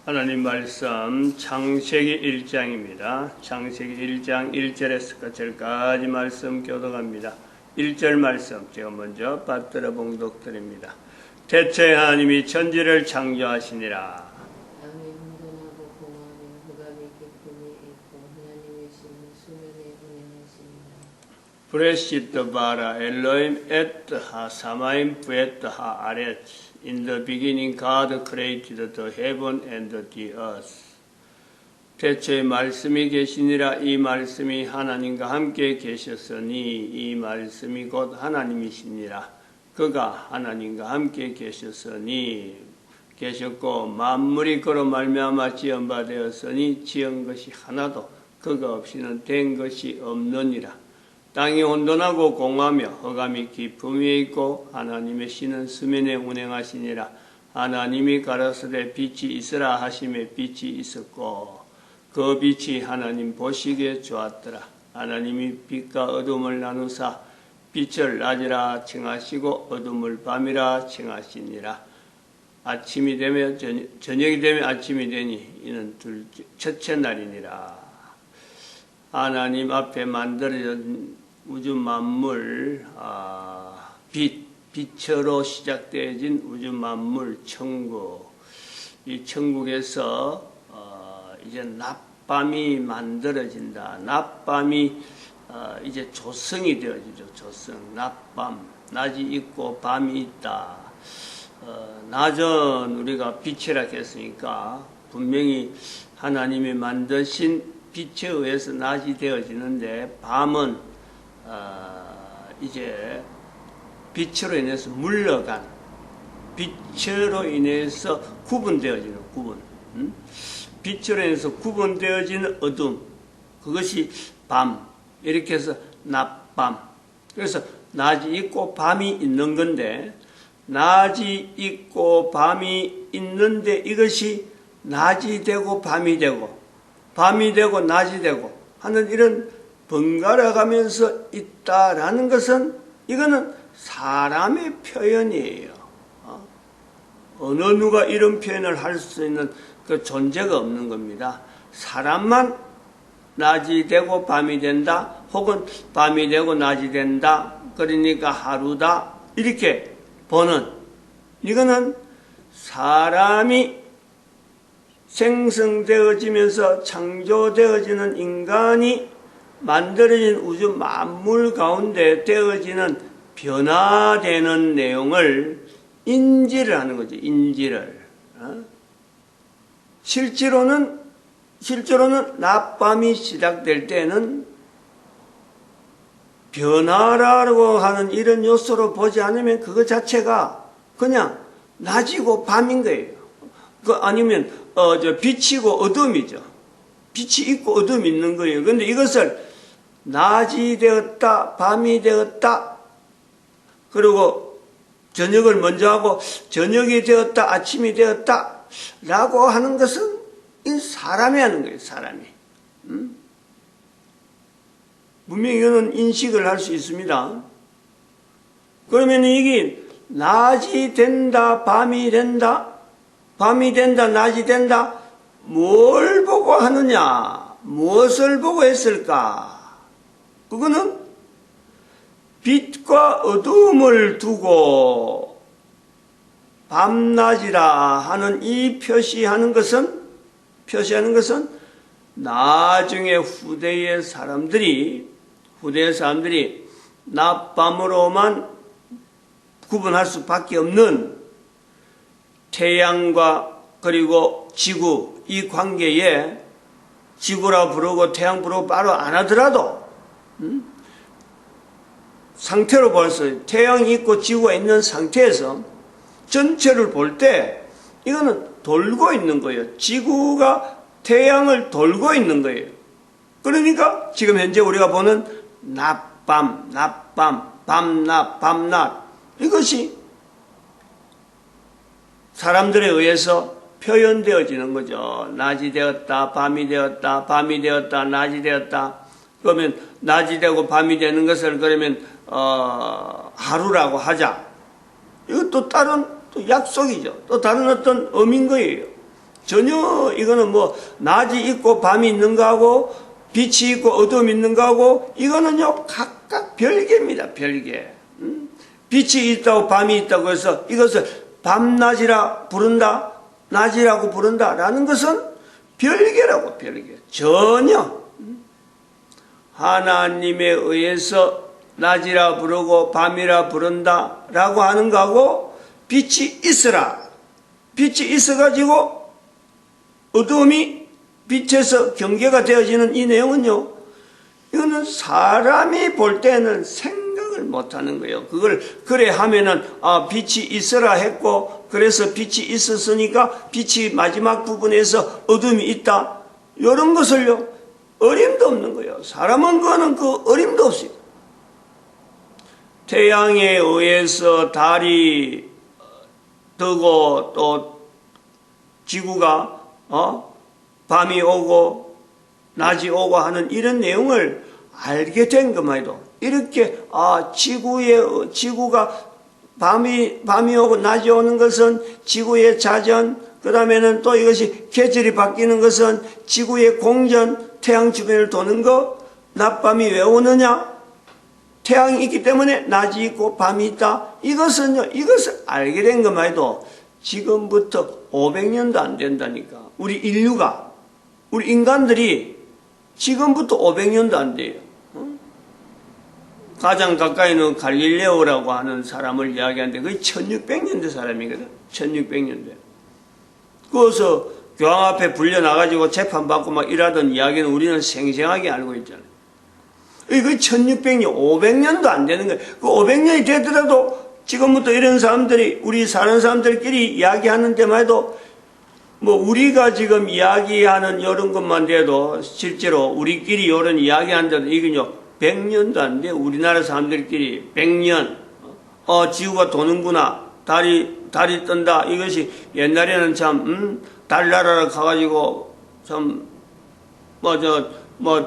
하나님 말씀 창세기 1장입니다. 창세기 1장 1절에서 끝절까지 말씀 교독합니다. 1절 말씀 제가 먼저 받들어 봉독드립니다. 대체 하나님이 천지를 창조하시니라. 땅이 혼돈하고 공허하며 흑암이 깊음이 있고 하나님의 신은 수면에 운행하시니라. 브레시트 바라 엘로임 에트 하 사마임 부에트 하 아렛. In the beginning God created the heaven and the earth. 태초에 말씀이 계시니라. 이 말씀이 하나님과 함께 계셨으니 이 말씀이 곧 하나님이시니라. 그가 하나님과 함께 계셨으니 계셨고 만물이 그로 말미암아 지은 바 되었으니 지은 것이 하나도 그가 없이는 된 것이 없느니라. 땅이 혼돈하고 공허하며 흑암이 깊음 위에 있고 하나님의 신은 수면에 운행하시니라. 하나님이 가라사대 빛이 있으라 하심에 빛이 있었고 그 빛이 하나님 보시기에 좋았더라. 하나님이 빛과 어둠을 나누사 빛을 낮이라 칭하시고 어둠을 밤이라 칭하시니라. 아침이 되며 저녁이 되며 아침이 되니 이는 첫째 날이니라. 하나님 앞에 만들어진 우주 만물, 빛으로 시작되어진 우주 만물 천국. 이 천국에서 이제 낮밤이 만들어진다. 낮밤이 이제 조성이 되어지죠. 조성, 낮밤, 낮이 있고 밤이 있다. 낮은 우리가 빛이라 했으니까 분명히 하나님이 만드신 빛에 의해서 낮이 되어지는데 밤은 이제 빛으로 인해서 물러간, 빛으로 인해서 구분되어지는 구분, 빛으로 인해서 구분되어지는 어둠, 그것이 밤, 이렇게 해서 낮밤. 그래서 낮이 있고 밤이 있는 건데, 낮이 있고 밤이 있는데 이것이 낮이 되고 밤이 되고 밤이 되고 낮이 되고 하는 이런 번갈아 가면서 있다라는 것은 이거는 사람의 표현이에요. 어느 누가 이런 표현을 할 수 있는 그 존재가 없는 겁니다. 사람만 낮이 되고 밤이 된다, 혹은 밤이 되고 낮이 된다, 그러니까 하루다, 이렇게 보는, 이거는 사람이 생성되어지면서 창조되어지는 인간이 만들어진 우주 만물 가운데 되어지는 변화되는 내용을 인지를 하는 거죠. 인지를. 실제로는 낮밤이 시작될 때는 변화라고 하는 이런 요소로 보지 않으면 그거 자체가 그냥 낮이고 밤인 거예요. 아니면 빛이고 어둠이죠. 빛이 있고 어둠이 있는 거예요. 그런데 이것을 낮이 되었다, 밤이 되었다, 그리고 저녁을 먼저 하고 저녁이 되었다, 아침이 되었다 라고 하는 것은 이 사람이 하는 거예요. 사람이. 분명히 이거는 인식을 할 수 있습니다. 그러면 이게 낮이 된다, 밤이 된다, 밤이 된다, 낮이 된다, 뭘 보고 하느냐, 무엇을 보고 했을까? 그거는 빛과 어둠을 두고 밤낮이라 하는 이 표시하는 것은 나중에 후대의 사람들이 낮밤으로만 구분할 수밖에 없는 태양과 그리고 지구, 이 관계에 지구라 부르고 태양 부르고 바로 안 하더라도 상태로 벌써 태양이 있고 지구가 있는 상태에서 전체를 볼 때 이거는 돌고 있는 거예요. 지구가 태양을 돌고 있는 거예요. 그러니까 지금 현재 우리가 보는 낮밤, 밤낮, 밤낮, 이것이 사람들에 의해서 표현되어지는 거죠. 낮이 되었다, 밤이 되었다, 밤이 되었다, 낮이 되었다. 그러면 낮이 되고 밤이 되는 것을 그러면 하루라고 하자. 이것도 다른 또 약속이죠. 또 다른 어떤 의미인 거예요. 전혀 이거는 뭐 낮이 있고 밤이 있는 거하고 빛이 있고 어둠이 있는 거하고 이거는요 각각 별개입니다. 별개. 빛이 있다고 밤이 있다고 해서 이것을 밤낮이라 부른다, 낮이라고 부른다라는 것은 별개라고. 별개. 전혀 하나님에 의해서 낮이라 부르고 밤이라 부른다라고 하는 거하고 빛이 있으라, 빛이 있어가지고 어둠이 빛에서 경계가 되어지는 이 내용은요, 이거는 사람이 볼 때는 생각을 못하는 거예요. 그걸 그래 하면은 빛이 있으라 했고 그래서 빛이 있었으니까 빛이 마지막 부분에서 어둠이 있다, 이런 것을요 어림도 없는 거예요. 사람은 그거는 그 어림도 없어요. 태양에 의해서 달이 뜨고 또 지구가 밤이 오고 낮이 오고 하는 이런 내용을 알게 된 것만 해도 이렇게 지구가 밤이 오고 낮이 오는 것은 지구의 자전, 그 다음에는 또 이것이 계절이 바뀌는 것은 지구의 공전, 태양 주변을 도는 거, 낮밤이 왜 오느냐? 태양이 있기 때문에 낮이 있고 밤이 있다. 이것을 알게 된 것만 해도 지금부터 500년도 안 된다니까. 우리 인류가, 우리 인간들이 지금부터 500년도 안 돼요. 가장 가까이는 갈릴레오라고 하는 사람을 이야기하는데 그게 1600년대 사람이거든. 1600년대. 그래서 교황 앞에 불려나가지고 재판받고 막 이러던 이야기는 우리는 생생하게 알고 있잖아요. 이거 1600년, 500년도 안 되는 거예요. 그 500년이 되더라도 지금부터 이런 사람들이, 우리 사는 사람들끼리 이야기하는 데만 해도 뭐 우리가 지금 이야기하는 이런 것만 돼도 실제로 우리끼리 이런 이야기하는데도 이건요 100년도 안 돼. 우리나라 사람들끼리 100년 지구가 도는구나, 달이 뜬다, 이것이 옛날에는 참 달나라를 가가지고 참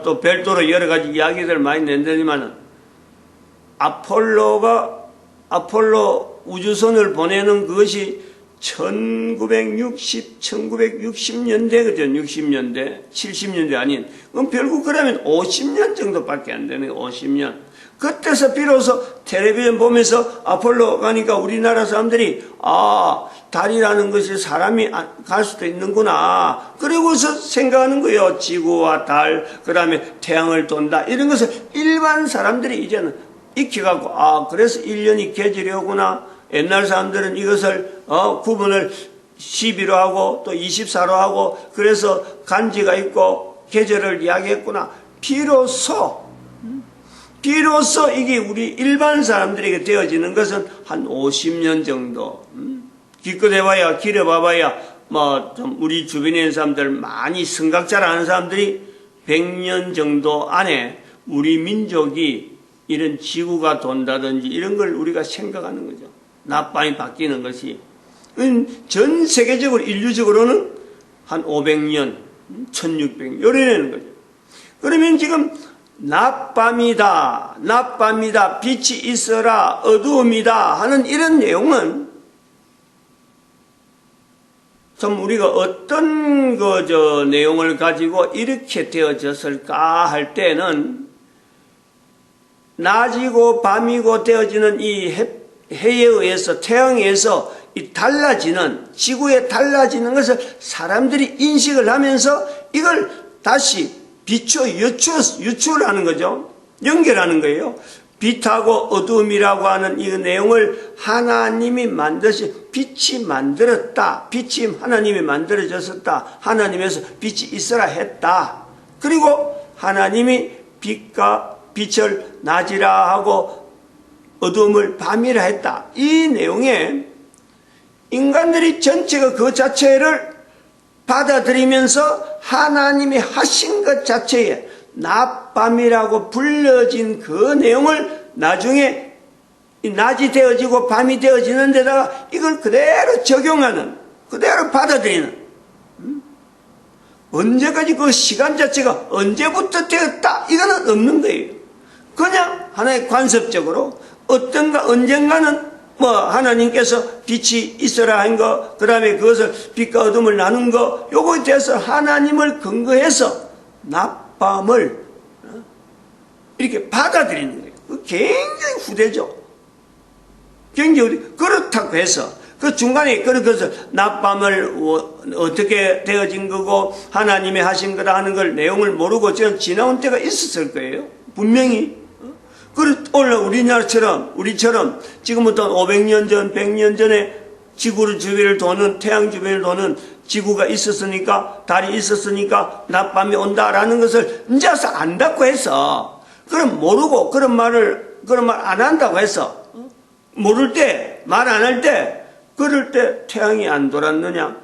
또 별도로 여러 가지 이야기들 많이 낸다지만은 아폴로 우주선을 보내는 그것이 1960년대거든. 60년대, 70년대 아닌. 그럼 결국 그러면 50년 정도밖에 안 되네. 50년. 그때서 비로소 텔레비전 보면서 아폴로 가니까 우리나라 사람들이 달이라는 것이 사람이 갈 수도 있는구나. 그러고서 생각하는 거예요. 지구와 달, 그 다음에 태양을 돈다. 이런 것을 일반 사람들이 이제는 익혀갖고 그래서 1년이 계절이 오구나. 옛날 사람들은 이것을 구분을 12로 하고 또 24로 하고 그래서 간지가 있고 계절을 이야기했구나. 비로소 이게 우리 일반 사람들에게 되어지는 것은 한 50년 정도. 기껏 해봐야, 길어봐봐야 좀 우리 주변에 있는 사람들, 많이 성각자를 아는 사람들이 100년 정도 안에 우리 민족이 이런 지구가 돈다든지 이런 걸 우리가 생각하는 거죠. 낮밤이 바뀌는 것이. 전 세계적으로, 인류적으로는 한 500년, 1600년, 이래내는 거죠. 그러면 지금 낮밤이다, 빛이 있어라, 어두움이다 하는 이런 내용은 참 우리가 어떤 내용을 가지고 이렇게 되어졌을까 할 때는 낮이고 밤이고 되어지는 이 해에 의해서, 태양에 의해서 이 달라지는, 지구에 달라지는 것을 사람들이 인식을 하면서 이걸 다시 유추하는 거죠. 연결하는 거예요. 빛하고 어둠이라고 하는 이 내용을 하나님이 만드신, 빛이 만들었다. 빛이 하나님이 만들어졌었다. 하나님에서 빛이 있어라 했다. 그리고 하나님이 빛을 낮이라 하고 어둠을 밤이라 했다. 이 내용에 인간들이 전체가 그 자체를 받아들이면서 하나님이 하신 것 자체에 낮밤이라고 불려진 그 내용을 나중에 낮이 되어지고 밤이 되어지는 데다가 이걸 그대로 적용하는, 그대로 받아들이는, 언제까지 그 시간 자체가 언제부터 되었다 이거는 없는 거예요. 그냥 하나의 관습적으로 어떤가 언젠가는 하나님께서 빛이 있어라 한 거, 그 다음에 그것을 빛과 어둠을 나눈 거, 요거에 대해서 하나님을 근거해서 낮밤을 이렇게 받아들이는 거예요. 굉장히 후대죠. 굉장히 그렇다고 해서 그 중간에 그래서 낮밤을 어떻게 되어진 거고 하나님이 하신 거다 하는 걸 내용을 모르고 지나온 때가 있었을 거예요. 분명히. 오늘 우리처럼 지금부터 500년 전, 100년 전에 지구를 주변을 도는, 태양 주변을 도는 지구가 있었으니까, 달이 있었으니까 낮밤이 온다라는 것을 이제서 안다고 해서, 그럼 모르고 그런 말 안 한다고 해서, 모를 때, 말 안 할 때, 그럴 때 태양이 안 돌았느냐?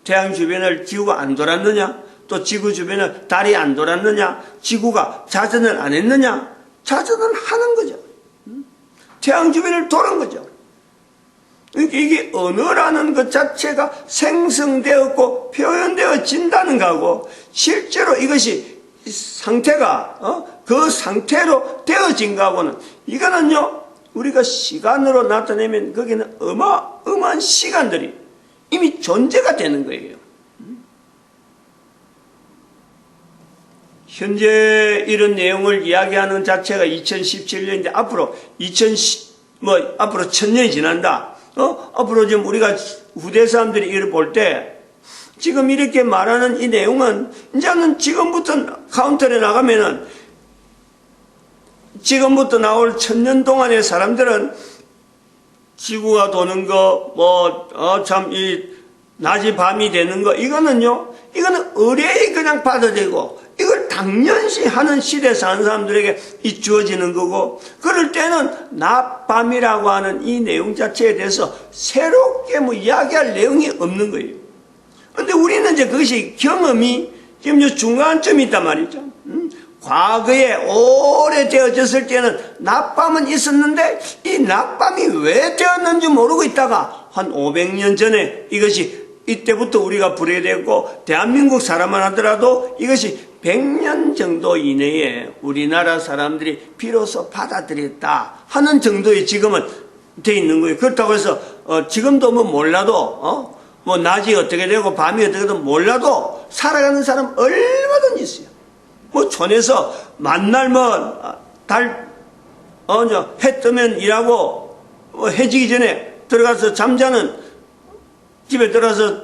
태양 주변을 지구가 안 돌았느냐? 또 지구 주변을 달이 안 돌았느냐? 지구가 자전을 안 했느냐? 자전을 하는 거죠. 태양 주변을 도는 거죠. 이게 언어라는 것 자체가 생성되었고 표현되어진다는 거고, 실제로 이것이 상태가 그 상태로 되어진 거하고는, 이거는요 우리가 시간으로 나타내면 거기는 어마어마한 시간들이 이미 존재가 되는 거예요. 현재 이런 내용을 이야기하는 자체가 2017년인데 앞으로 1000년이 지난다. 앞으로 지금 우리가 후대 사람들이 이걸 볼 때 지금 이렇게 말하는 이 내용은 이제는 지금부터 카운터에 나가면은 지금부터 나올 1000년 동안의 사람들은 지구가 도는 거, 낮이 밤이 되는 거, 이거는 의뢰에 그냥 받아들이고, 이걸 당연시 하는 시대에 사는 사람들에게 주어지는 거고, 그럴 때는 낮밤이라고 하는 이 내용 자체에 대해서 새롭게 이야기할 내용이 없는 거예요. 근데 우리는 이제 그것이 경험이 지금 중간점이 있단 말이죠. 과거에 오래되어졌을 때는 낮밤은 있었는데 이 낮밤이 왜 되었는지 모르고 있다가 한 500년 전에 이것이 이때부터 우리가 불해됐고, 대한민국 사람만 하더라도 이것이 100년 정도 이내에 우리나라 사람들이 비로소 받아들였다 하는 정도의 지금은 돼 있는 거예요. 그렇다고 해서 지금도 몰라도 낮이 어떻게 되고 밤이 어떻게 되고 몰라도 살아가는 사람 얼마든지 있어요. 촌에서 만날 해 뜨면 일하고 해지기 전에 들어가서 잠자는, 집에 들어가서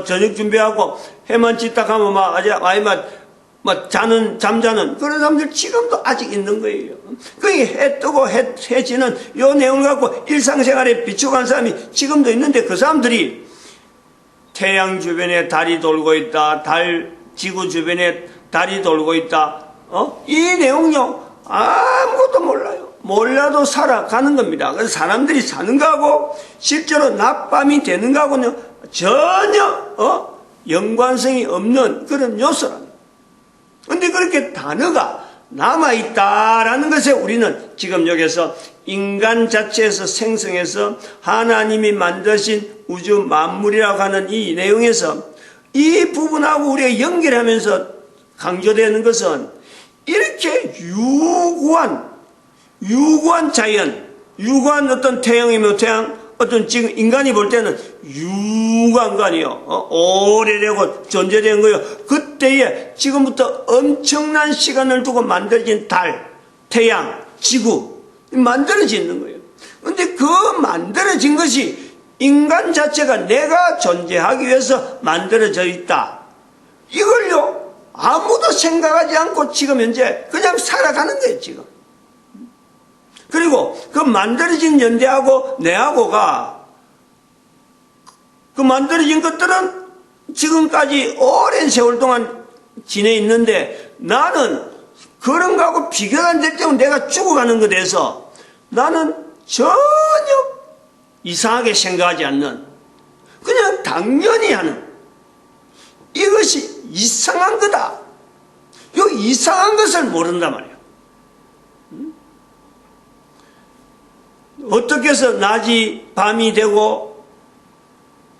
저녁 준비하고 해만 찌딱 하면 잠자는 그런 사람들 지금도 아직 있는 거예요. 그게 해 뜨고 해 지는 요 내용을 갖고 일상생활에 비추간 사람이 지금도 있는데, 그 사람들이 태양 주변에 달이 돌고 있다, 지구 주변에 달이 돌고 있다, 이 내용요 아무것도 몰라요. 몰라도 살아가는 겁니다. 그래서 사람들이 사는 거하고 실제로 낮밤이 되는 거하고는 전혀 연관성이 없는 그런 요소랍니다. 그런데 그렇게 단어가 남아있다라는 것에 우리는 지금 여기서 인간 자체에서 생성해서 하나님이 만드신 우주 만물이라고 하는 이 내용에서 이 부분하고 우리가 연결하면서 강조되는 것은 이렇게 유구한 자연, 유구한 어떤 태양이며 어떤 지금 인간이 볼 때는 유구한 거 아니에요. 오래되고 존재된 거예요. 그때에 지금부터 엄청난 시간을 두고 만들어진 달, 태양, 지구 만들어지는 거예요. 그런데 그 만들어진 것이 인간 자체가 내가 존재하기 위해서 만들어져 있다. 이걸요 아무도 생각하지 않고 지금 현재 그냥 살아가는 거예요, 지금. 그리고 그 만들어진 연대하고 내하고가 그 만들어진 것들은 지금까지 오랜 세월 동안 지내 있는데, 나는 그런 거하고 비교가 안 될 때면 내가 죽어가는 것에 대해서 나는 전혀 이상하게 생각하지 않는, 그냥 당연히 하는, 이것이 이상한 거다. 이 이상한 것을 모른단 말이에요. 어떻게 해서 낮이 밤이 되고,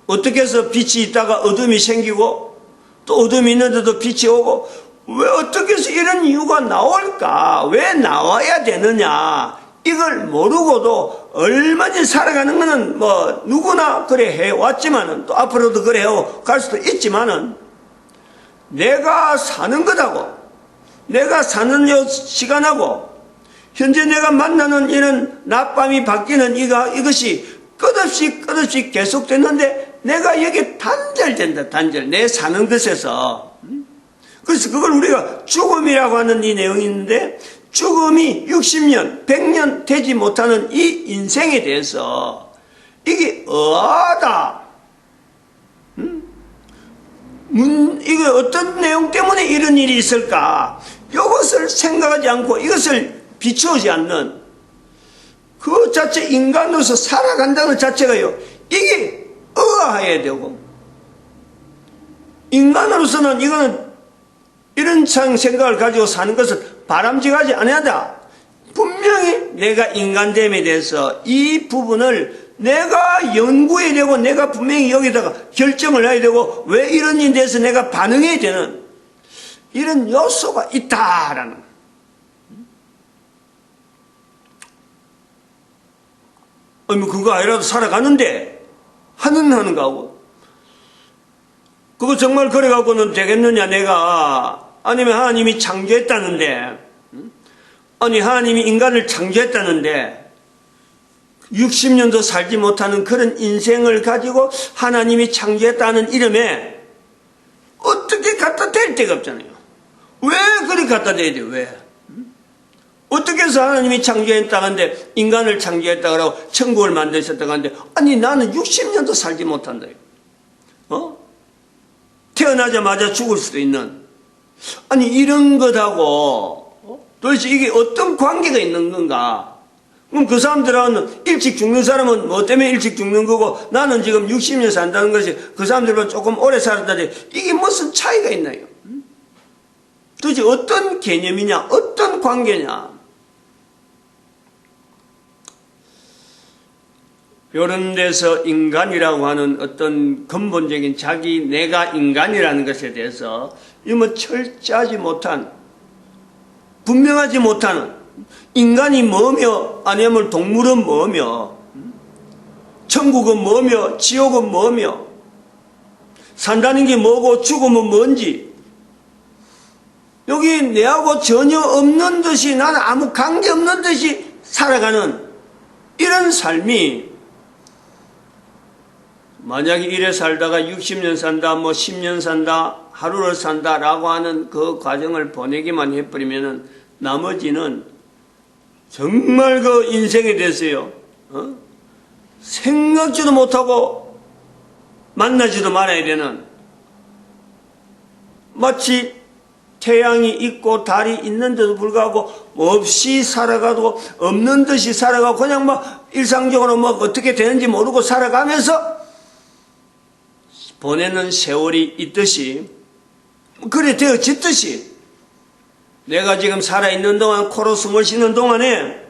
어떻게 해서 빛이 있다가 어둠이 생기고, 또 어둠이 있는데도 빛이 오고, 왜 어떻게 해서 이런 이유가 나올까? 왜 나와야 되느냐? 이걸 모르고도 얼마든지 살아가는 것은 뭐 누구나 그래 해왔지만은 또 앞으로도 그래 갈 수도 있지만은 내가 사는 것하고 내가 사는 시간하고 현재 내가 만나는 이런 낮밤이 바뀌는 이것이 끝없이 계속됐는데 내가 여기에 단절된다. 단절. 내 사는 것에서. 그래서 그걸 우리가 죽음이라고 하는 이 내용이 있는데 죽음이 60년, 100년 되지 못하는 이 인생에 대해서 이게 의아하다. 이게 어떤 내용 때문에 이런 일이 있을까? 이것을 생각하지 않고 이것을 비추지 않는 그 자체 인간으로서 살아간다는 자체가요. 이게 의아해야 되고 인간으로서는 이거는 이런 생각을 가지고 사는 것을 바람직하지 않아야. 분명히 내가 인간됨에 대해서 이 부분을 내가 연구해야 되고 내가 분명히 여기다가 결정을 해야 되고 왜 이런 일에 대해서 내가 반응해야 되는 이런 요소가 있다라는. 뭐 그거 아니라도 살아가는데 하는 거하고 그거 정말 그래갖고는 되겠느냐 내가. 아니면 하나님이 창조했다는데 아니 하나님이 인간을 창조했다는데 60년도 살지 못하는 그런 인생을 가지고 하나님이 창조했다는 이름에 어떻게 갖다 댈 데가 없잖아요. 왜 그리 갖다 대야 돼요? 왜? 어떻게 해서 하나님이 창조했다는데 인간을 창조했다고 하고 천국을 만드셨다고 하는데 아니 나는 60년도 살지 못한다. 태어나자마자 죽을 수도 있는 아니 이런 것하고 도대체 이게 어떤 관계가 있는 건가? 그럼 그 사람들은 일찍 죽는 사람은 뭐 때문에 일찍 죽는 거고 나는 지금 60년 산다는 것이 그 사람들보다 조금 오래 살았다는데 이게 무슨 차이가 있나요? 도대체 어떤 개념이냐? 어떤 관계냐? 이런 데서 인간이라고 하는 어떤 근본적인 자기 내가 인간이라는 것에 대해서 이 뭐 철저하지 못한 분명하지 못하는 인간이 뭐며 아니면 동물은 뭐며 천국은 뭐며 지옥은 뭐며 산다는 게 뭐고 죽음은 뭔지 여기 내하고 전혀 없는 듯이 나는 아무 관계없는 듯이 살아가는 이런 삶이 만약에 이래 살다가 60년 산다, 뭐 10년 산다, 하루를 산다라고 하는 그 과정을 보내기만 해버리면은 나머지는 정말 그 인생에 대해서요, 생각지도 못하고 만나지도 말아야 되는 마치 태양이 있고 달이 있는데도 불구하고 없이 살아가도 없는 듯이 살아가고 그냥 뭐 일상적으로 뭐 어떻게 되는지 모르고 살아가면서 보내는 세월이 있듯이 그래 되어졌듯이 내가 지금 살아있는 동안 코로 숨을 쉬는 동안에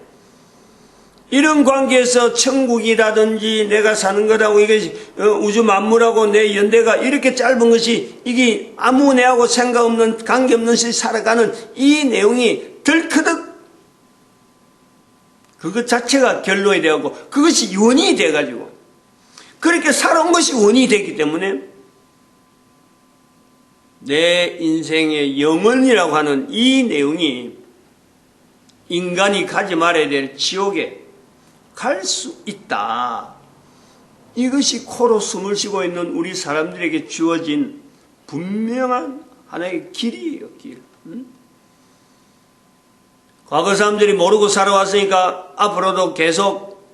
이런 관계에서 천국이라든지 내가 사는 것하고 이게 우주 만물하고 내 연대가 이렇게 짧은 것이 이게 아무 내하고 상관없는 관계없는 것이 살아가는 이 내용이 덜커덕 그것 자체가 결론이 되고 그것이 원인이 돼가지고 그렇게 살아온 것이 원인이 됐기 때문에 내 인생의 영혼이라고 하는 이 내용이 인간이 가지 말아야 될 지옥에 갈 수 있다. 이것이 코로 숨을 쉬고 있는 우리 사람들에게 주어진 분명한 하나의 길이에요. 길. 과거 사람들이 모르고 살아왔으니까 앞으로도 계속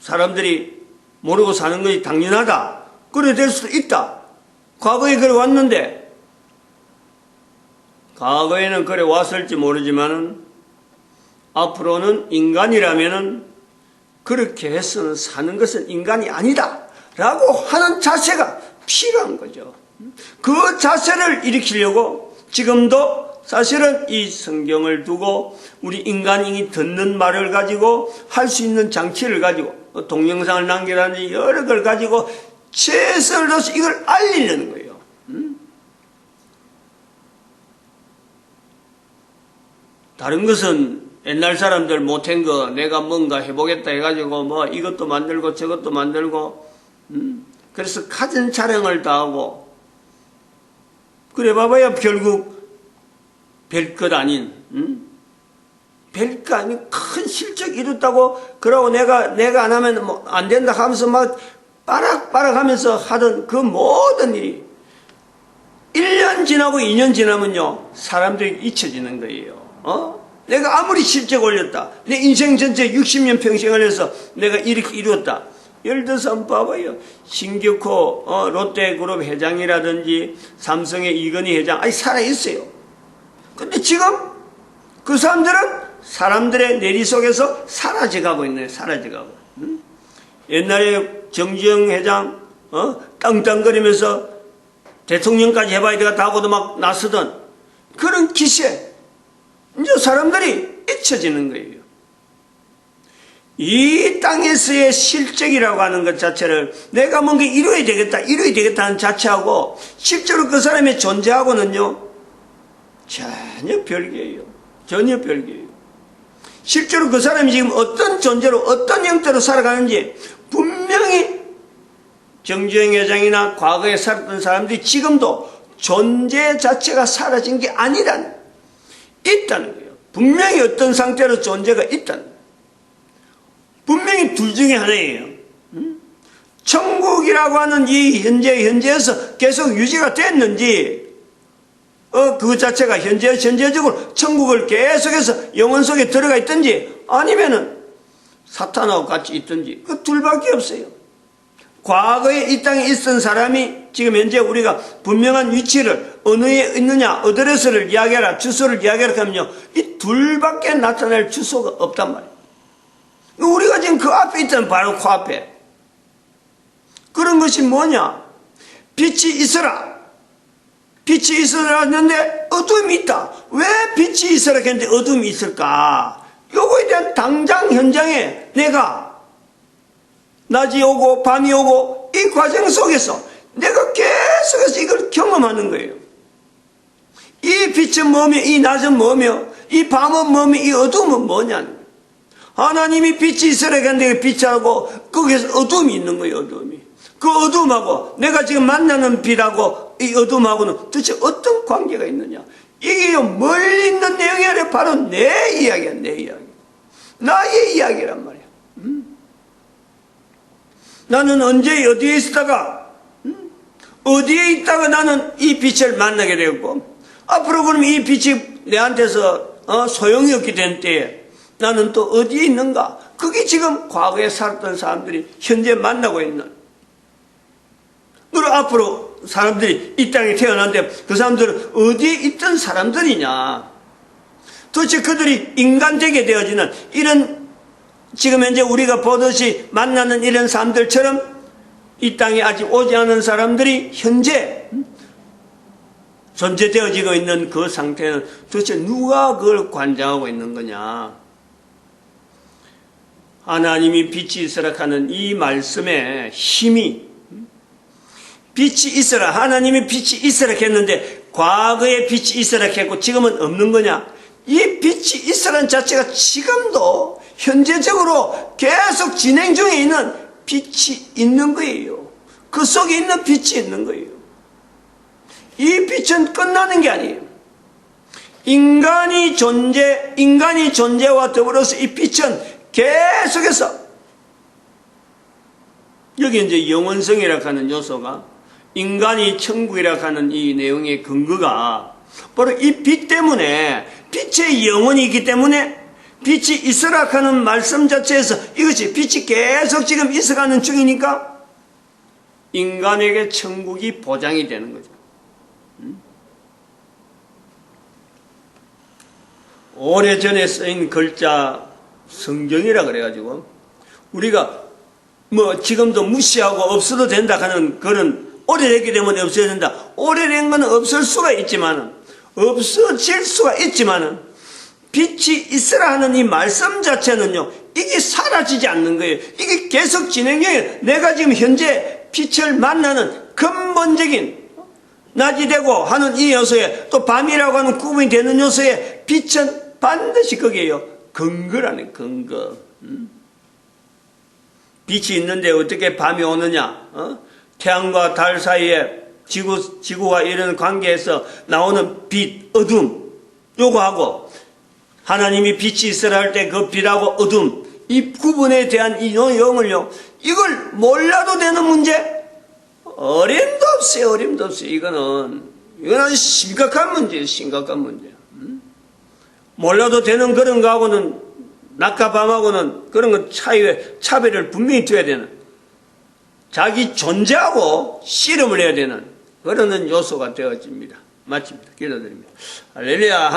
사람들이 모르고 사는 것이 당연하다. 그래 될 수도 있다. 과거에 그래 왔는데 과거에는 그래 왔을지 모르지만은 앞으로는 인간이라면은 그렇게 해서는 사는 것은 인간이 아니다 라고 하는 자세가 필요한 거죠. 그 자세를 일으키려고 지금도 사실은 이 성경을 두고 우리 인간이 듣는 말을 가지고 할 수 있는 장치를 가지고 동영상을 남기라든지 여러 걸 가지고 최선을 다해서 이걸 알리려는 거예요. 다른 것은 옛날 사람들 못한 거 내가 뭔가 해보겠다 해가지고 뭐 이것도 만들고 저것도 만들고 그래서 갖은 자랑을 다 하고 그래 봐봐야 결국 별것 아닌 별거 아닌 큰 실적 이뤘다고 그러고 내가 안 하면 뭐 안 된다 하면서 막 빠락빠락 하면서 하던 그 모든 일이 1년 지나고 2년 지나면요 사람들이 잊혀지는 거예요. 내가 아무리 실적 올렸다 내 인생 전체 60년 평생을 해서 내가 이렇게 이루었다. 예를 들어서 한번 봐봐요. 신격호 롯데그룹 회장이라든지 삼성의 이건희 회장 아니 살아있어요. 근데 지금 그 사람들은 사람들의 내리 속에서 사라져가고 있네. 사라져가고. 옛날에 정지영 회장 땅땅거리면서 대통령까지 해봐야 되겠다 하고도 막 나서던 그런 기세 이제 사람들이 잊혀지는 거예요. 이 땅에서의 실적이라고 하는 것 자체를 내가 뭔가 이루어야 되겠다 하는 자체하고 실제로 그 사람의 존재하고는요 전혀 별개예요. 전혀 별개예요. 실제로 그 사람이 지금 어떤 존재로 어떤 형태로 살아가는지 분명히 정주영 회장이나 과거에 살았던 사람들이 지금도 존재 자체가 사라진 게 아니라는 있다는 거예요. 분명히 어떤 상태로 존재가 있다는 거예요. 분명히 둘 중에 하나예요. 천국이라고 하는 이 현재에서 계속 유지가 됐는지 그 자체가 현재적으로 천국을 계속해서 영혼 속에 들어가 있든지 아니면은 사탄하고 같이 있든지 그 둘밖에 없어요. 과거에 이 땅에 있던 사람이 지금 현재 우리가 분명한 위치를 어느에 있느냐 어드레스를 이야기하라 주소를 이야기하라 하면요 이 둘밖에 나타낼 주소가 없단 말이에요. 우리가 지금 그 앞에 있던 바로 그 앞에 그런 것이 뭐냐 빛이 있어라 빛이 있어라 했는데 어둠이 있다. 왜 빛이 있어라 했는데 어둠이 있을까? 요거에 대한 당장 현장에 내가 낮이 오고 밤이 오고 이 과정 속에서 내가 계속해서 이걸 경험하는 거예요. 이 빛은 뭐며 이 낮은 뭐며 이 밤은 뭐며 이 어둠은 뭐냐는 거예요. 하나님이 빛이 있어라 했는데 빛하고 거기에서 어둠이 있는 거예요. 어둠이. 그 어둠하고 내가 지금 만나는 빛하고 이 어둠하고는 도대체 어떤 관계가 있느냐. 이게 멀리 있는 내용이 아니라 바로 내 이야기야. 내 이야기. 나의 이야기란 말이야. 나는 언제 어디에 있다가 어디에 있다가 나는 이 빛을 만나게 되었고 앞으로 그러면 이 빛이 내한테서 소용이 없게 된 때에 나는 또 어디에 있는가. 그게 지금 과거에 살았던 사람들이 현재 만나고 있는 그리고 앞으로 사람들이 이 땅에 태어났는데 그 사람들은 어디에 있던 사람들이냐. 도대체 그들이 인간되게 되어지는 이런 지금 현재 우리가 보듯이 만나는 이런 사람들처럼 이 땅에 아직 오지 않은 사람들이 현재 존재되어지고 있는 그 상태는 도대체 누가 그걸 관장하고 있는 거냐. 하나님이 빛이 있으라 하는 이 말씀의 힘이 빛이 있어라. 하나님이 빛이 있어라 했는데 과거에 빛이 있어라 했고 지금은 없는 거냐. 이 빛이 있어라는 자체가 지금도 현재적으로 계속 진행 중에 있는 빛이 있는 거예요. 그 속에 있는 빛이 있는 거예요. 이 빛은 끝나는 게 아니에요. 인간이 존재와 더불어서 이 빛은 계속해서 여기 이제 영원성이라고 하는 요소가 인간이 천국이라고 하는 이 내용의 근거가 바로 이 빛 때문에 빛의 영혼이 있기 때문에 빛이 있으라 하는 말씀 자체에서 이것이 빛이 계속 지금 있어가는 중이니까 인간에게 천국이 보장이 되는 거죠. 오래전에 쓰인 글자 성경이라 그래가지고 우리가 뭐 지금도 무시하고 없어도 된다 하는 그런 오래됐기 때문에 없어야 된다. 오래된 건 없을 수가 있지만은 없어질 수가 있지만은 빛이 있으라 하는 이 말씀 자체는요 이게 사라지지 않는 거예요. 이게 계속 진행해요. 내가 지금 현재 빛을 만나는 근본적인 낮이 되고 하는 이 요소에 또 밤이라고 하는 구분이 되는 요소에 빛은 반드시 거기에요. 근거라네, 근거. 빛이 있는데 어떻게 밤이 오느냐? 태양과 달 사이에 지구와 이런 관계에서 나오는 빛, 어둠, 요거하고 하나님이 빛이 있으라 할 때 그 빛하고 어둠, 이 구분에 대한 이 영을요, 이걸 몰라도 되는 문제? 어림도 없어요, 어림도 없어요. 이거는 심각한 문제예요, 심각한 문제. 몰라도 되는 그런 거하고는, 낮과 밤하고는 그런 것 차별을 분명히 둬야 되는, 자기 존재하고 씨름을 해야 되는 그런 요소가 되어집니다. 마칩니다. 기도드립니다. 할렐루야.